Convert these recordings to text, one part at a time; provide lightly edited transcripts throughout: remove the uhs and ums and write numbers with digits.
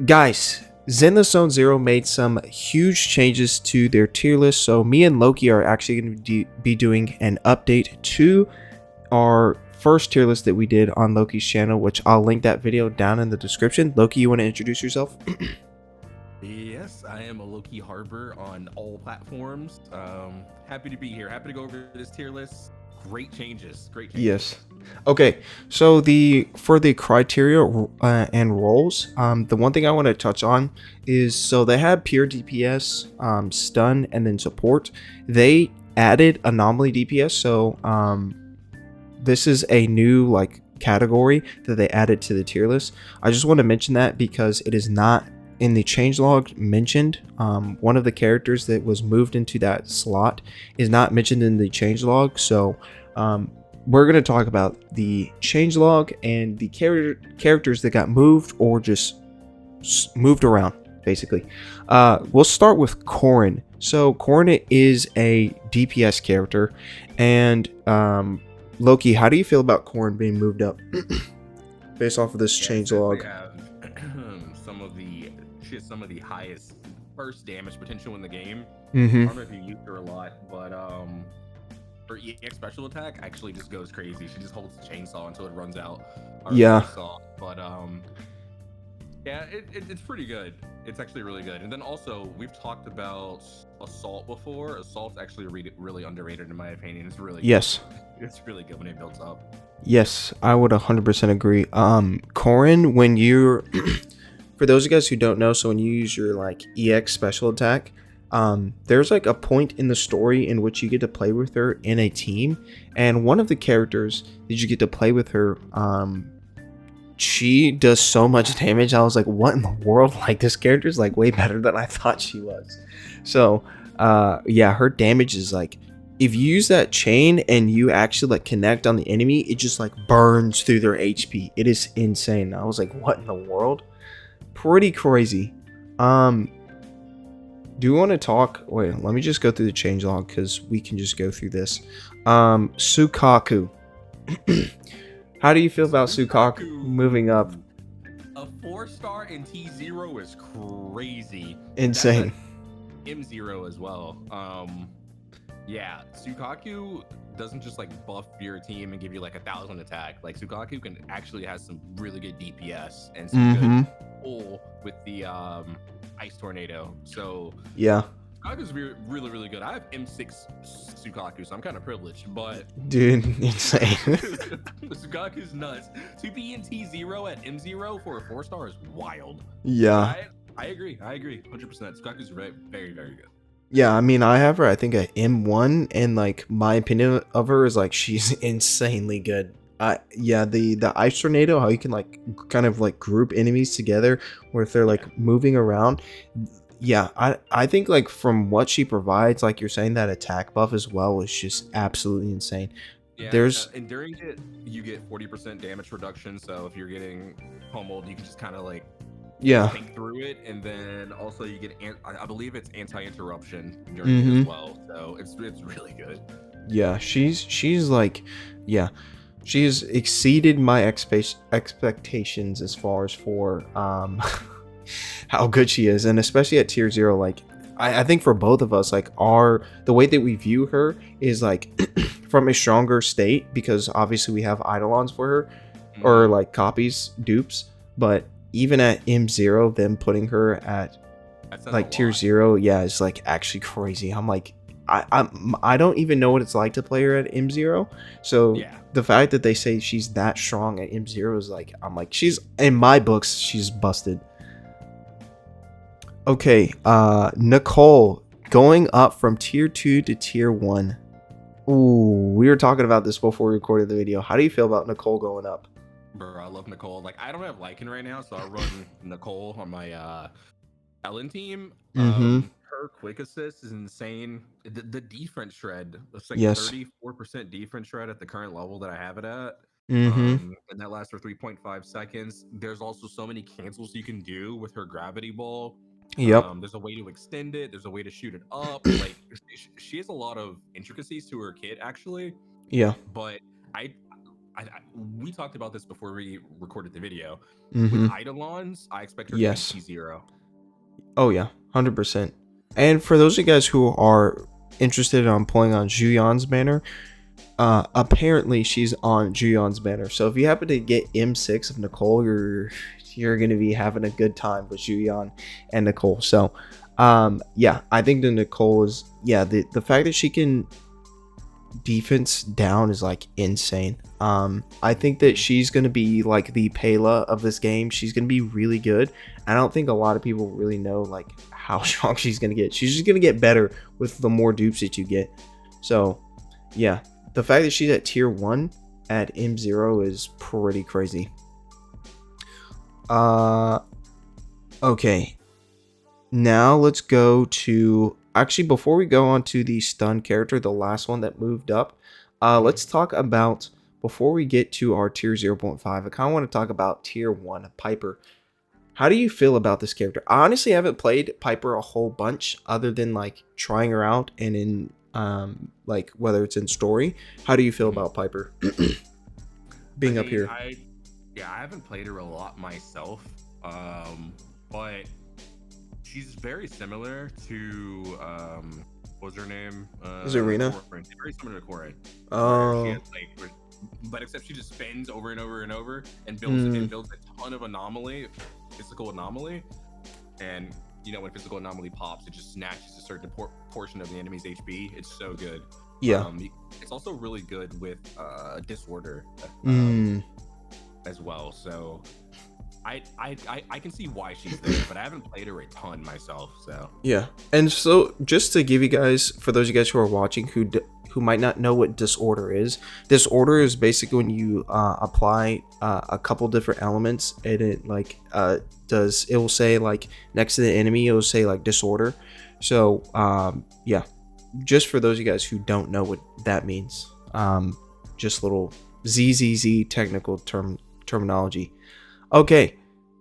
Guys, Zenless Zone Zero made some huge changes to their tier list, so me and Loki are actually going to be doing an update to our first tier list that we did on Loki's channel, which I'll link that video down in the description. Loki, you want to introduce yourself? Yes, I am a Loki Harbor on all platforms. Happy to be here. Happy to go over this tier list. Great changes. Great changes. Yes. Okay. So for the criteria and roles, the one thing I want to touch on is so they had pure DPS, stun, and then support. They added anomaly DPS. So this is a new like category that they added to the tier list. I just want to mention that because it is not in the changelog mentioned. One of the characters that was moved into that slot is not mentioned in the changelog. So we're going to talk about the changelog and the characters that got moved or just moved around, basically. We'll start with Corin. So Corin is a DPS character, and Loki, how do you feel about Corin being moved up based off of this changelog? They have some of the highest burst damage potential in the game. I don't know if you use her a lot, but her EX special attack actually just goes crazy. She just holds the chainsaw until it runs out. Yeah. But yeah, it's pretty good. It's actually really good. And then also, we've talked about Assault before. Assault's actually really underrated in my opinion. It's really Yes. good. It's really good when it builds up. Yes, I would 100% agree. Corin, when you're for those of you guys who don't know, so when you use your like EX special attack, there's like a point in the story in which you get to play with her in a team, and one of the characters that you get to play with her, she does so much damage. I was like, what in the world? Like, this character is like way better than I thought she was. So yeah, her damage is like, if you use that chain and you actually like connect on the enemy, it just like burns through their HP. It is insane. I was like, what in the world? Pretty crazy. Do you want to talk? Wait, let me just go through the changelog because we can just go through this. Sukaku. How do you feel about Sukaku moving up? A 4-star in T0 is crazy. Insane. M0 as well. Yeah, Sukaku doesn't just like buff your team and give you like 1,000 attack. Like Sukaku can actually has some really good DPS and some good pull with the ice tornado. So yeah, Sukaku's really good. I have M6 Sukaku, so I'm kind of privileged, but dude, insane. Sukaku's nuts. To be in T0 at M0 for a 4-star is wild. Yeah, I agree. 100%. Sukaku's very good. Yeah, I mean, I have her, I think, at M1, and like my opinion of her is like she's insanely good. Yeah, the ice tornado, how you can like kind of like group enemies together where if they're like moving around. Yeah, I think like from what she provides, like you're saying, that attack buff as well is just absolutely insane. Yeah, and during it you get 40% damage reduction, so if you're getting pummeled, you can just kind of like think through it, and then also you get I believe it's anti-interruption during it as well, so it's really good. Yeah, she's like, yeah, she's exceeded my expectations as far as for how good she is, and especially at tier 0. Like I think for both of us, like the way that we view her is like from a stronger state, because obviously we have eidolons for her, or like copies, dupes, but even at M0, them putting her at like tier 0, yeah, it's like actually crazy. I'm like, I don't even know what it's like to play her at M0. So yeah, the fact that they say she's that strong at M0 is like, I'm like, she's in my books, she's busted. Okay, Nicole going up from tier 2 to tier 1. Ooh, we were talking about this before we recorded the video. How do you feel about Nicole going up? Bro, I love Nicole. Like, I don't have Lycan right now, so I run Nicole on my Ellen team. Her quick assist is insane. The defense shred, it's like 34% defense shred at the current level that I have it at. And that lasts for 3.5 seconds. There's also so many cancels you can do with her gravity ball. There's a way to extend it. There's a way to shoot it up. Like, she has a lot of intricacies to her kit, actually. Yeah. But we talked about this before we recorded the video. With Mm-hmm. Eidolons, I expect her to be Yes. T0. Oh yeah, 100%. And for those of you guys who are interested on pulling on Juyeon's banner, apparently she's on Juyeon's banner. So if you happen to get M6 of Nicole, you're gonna be having a good time with Juyeon and Nicole. So yeah, I think the Nicole is, yeah, the fact that she can defense down is like insane. I think that she's gonna be like the Pela of this game. She's gonna be really good. I don't think a lot of people really know like how strong she's gonna get. She's just gonna get better with the more dupes that you get. So yeah, the fact that she's at tier 1 at M0 is pretty crazy. Okay, now let's go to, actually before we go on to the stun character, the last one that moved up, let's talk about, before we get to our tier 0.5, I kind of want to talk about tier 1 Piper. How do you feel about this character? I honestly haven't played Piper a whole bunch other than like trying her out and in like whether it's in story. How do you feel about Piper being up here? I haven't played her a lot myself, but she's very similar to what's her name? Is it Rena? Corin. Very similar to Corin. Oh. She has, but except she just spins over and over and over and builds a ton of physical anomaly, and you know when physical anomaly pops, it just snatches a certain portion of the enemy's HP. It's so good. Yeah. It's also really good with disorder as well. So I can see why she's there, but I haven't played her a ton myself. So yeah, and so just to give you guys, for those of you guys who are watching who might not know what disorder is basically when you apply a couple different elements, and it like it will say like next to the enemy, it will say like disorder. So yeah, just for those of you guys who don't know what that means, just little ZZZ technical terminology. Okay,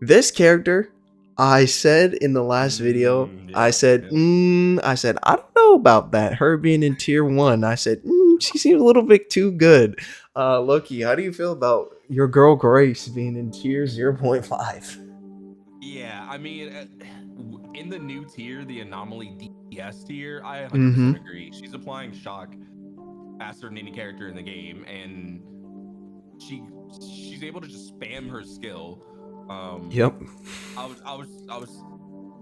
this character, I said in the last video, I said I don't know about that. Her being in tier 1, I said she seems a little bit too good. Loki, how do you feel about your girl Grace being in tier 0.5? Yeah, I mean, in the new tier, the anomaly DS tier, I 100% agree. She's applying shock faster than any character in the game, and she's able to just spam her skill. Yep. I was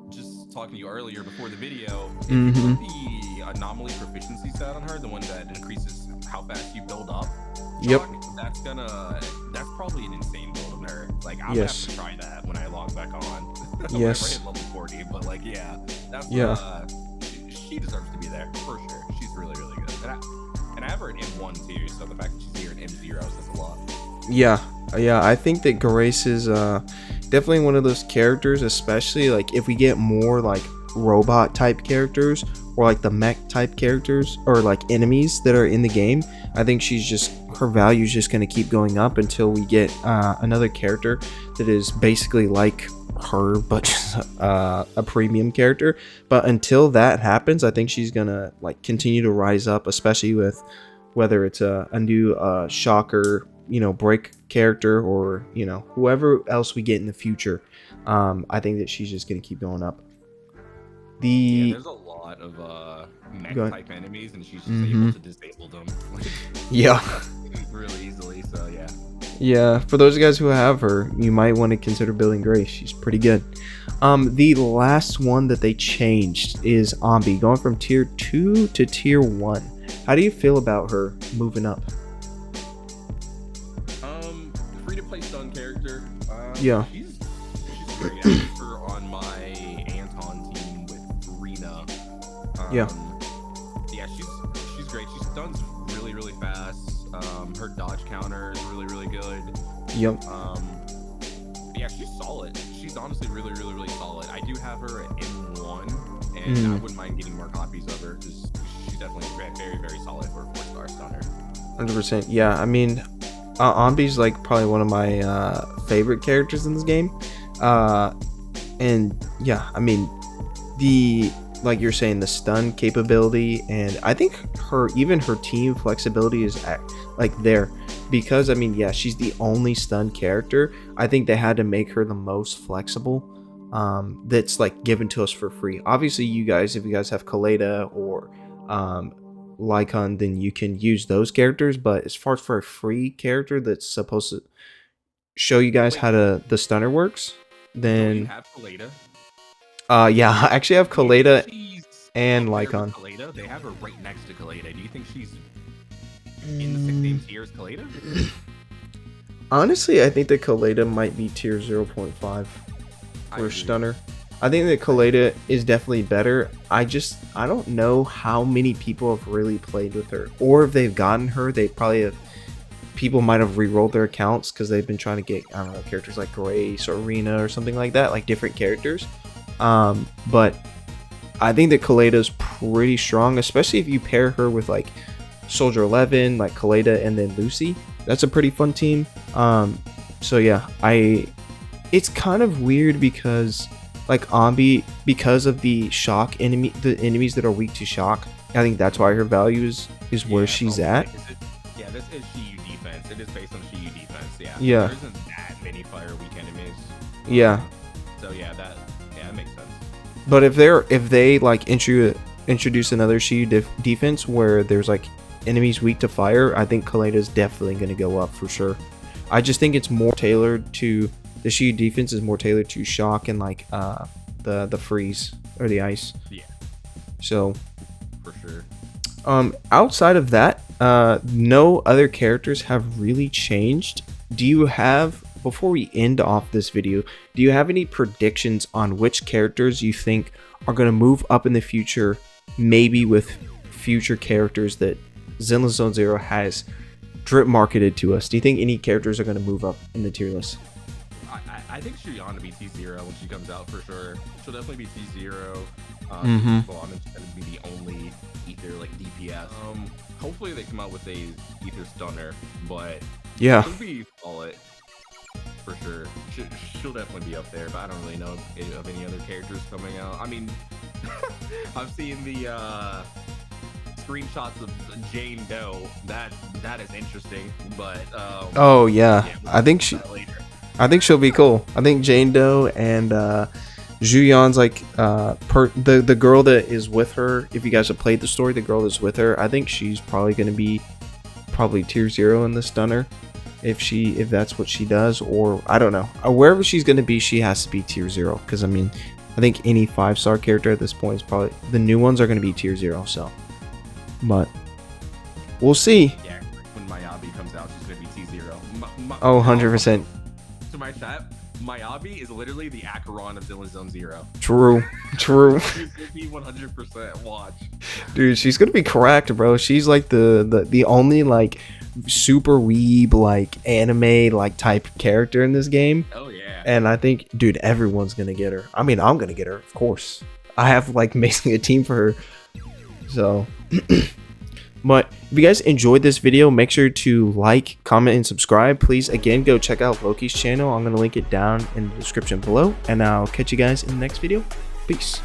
just talking to you earlier before the video. If you put the anomaly proficiency stat on her, the one that increases how fast you build up, shock, that's probably an insane build on her. Like I'm gonna have to try that when I log back on. Yes. Hit level 40, but like that's she deserves to be there for sure. She's really really good, and I have her at M1 too. So the fact that she's here at M0 says a lot. Yeah, I think that Grace is definitely one of those characters, especially like if we get more like robot type characters or like the mech type characters or like enemies that are in the game. I think her value is just going to keep going up until we get another character that is basically like her but just a premium character. But until that happens, I think she's gonna like continue to rise up, especially with whether it's a new shocker, break character, or whoever else we get in the future. I think that she's just gonna keep going up. There's a lot of mech type enemies, and she's just able to disable them really easily. So yeah, for those guys who have her, you might want to consider building Grace. She's pretty good. The last one that they changed is Ambi, going from tier 2 to tier 1. How do you feel about her moving up? Free to play stun character. She's great. I have her on my Anton team with Rena. She's great. She stuns really really fast. Her dodge counter is really really good. She's solid. She's honestly really really really solid. I do have her at M1, and I wouldn't mind getting more copies of her because she's definitely very very solid for a 4-star stunner. 100%. Yeah, I mean, Ambi's like probably one of my favorite characters in this game, and yeah, I mean, like you're saying, the stun capability, and I think her team flexibility is like there. because I mean, yeah, she's the only stun character. I think they had to make her the most flexible. That's like given to us for free. Obviously, you guys, if you guys have Kaleda or Lycon, then you can use those characters. But as far as for a free character that's supposed to show you guys how to the stunner works, then you have Kaleda. Yeah, I actually have Kaleda and Lycon. Lycon. They have her right next to Kaleda. Do you think she's in the same tier as Kaleda? Honestly, I think that Kaleda might be tier 0.5 for stunner. I think that Kaleda is definitely better. I don't know how many people have really played with her, or if they've gotten her, they probably have. People might have re-rolled their accounts because they've been trying to get, I don't know, characters like Grace or Rena or something like that, like different characters. But I think that Kaleda is pretty strong, especially if you pair her with like Soldier 11, like Kaleda, and then Lucy. That's a pretty fun team. So yeah, it's kind of weird because like Ambi, because of the shock enemy, the enemies that are weak to shock, I think that's why her value is where she's at. Yeah, this is Shiyu defense. It is based on Shiyu defense. Yeah. Yeah. There isn't that many fire weak enemies. Yeah. So yeah, that makes sense. But if they like introduce another Shiyu defense where there's like enemies weak to fire, I think Kaleda is definitely going to go up for sure. I just think it's more tailored to the Shiyu defense is more tailored to shock and like the freeze or the ice. Yeah. So for sure. Outside of that, no other characters have really changed. Do you have, before we end off this video, do you have any predictions on which characters you think are going to move up in the future, maybe with future characters that Zenless Zone Zero has drip marketed to us? Do you think any characters are going to move up in the tier list? I think she's on to be T0 when she comes out for sure. She'll definitely be T0. Mm-hmm. She's going to be the only ether like DPS. Hopefully they come out with a ether stunner, but yeah, she'll be solid for sure. She'll definitely be up there, but I don't really know of any other characters coming out. I mean, I've seen the screenshots of Jane Doe. That is interesting, but oh yeah, I think she'll be cool. I think Jane Doe and Zhuyan's like the girl that is with her. If you guys have played the story, the girl that's with her, I think she's probably going to be tier 0 in the stunner if that's what she does, or I don't know, wherever she's going to be, she has to be tier 0, because I mean, I think any 5-star character at this point is probably, the new ones are going to be tier 0. So, but we'll see. Yeah, when Ambi comes out, she's going to be T0. Oh, 100%. To my chat, Ambi is literally the Acheron of Zenless Zone Zero. True. She's gonna be 100% watch. Dude, she's gonna be correct, bro. She's like the only like super weeb like anime like type character in this game. Oh yeah. And I think, dude, everyone's gonna get her. I mean, I'm gonna get her, of course. I have like basically a team for her. So but if you guys enjoyed this video, make sure to like, comment, and subscribe. Please, again, go check out Loki's channel. I'm going to link it down in the description below. And I'll catch you guys in the next video. Peace.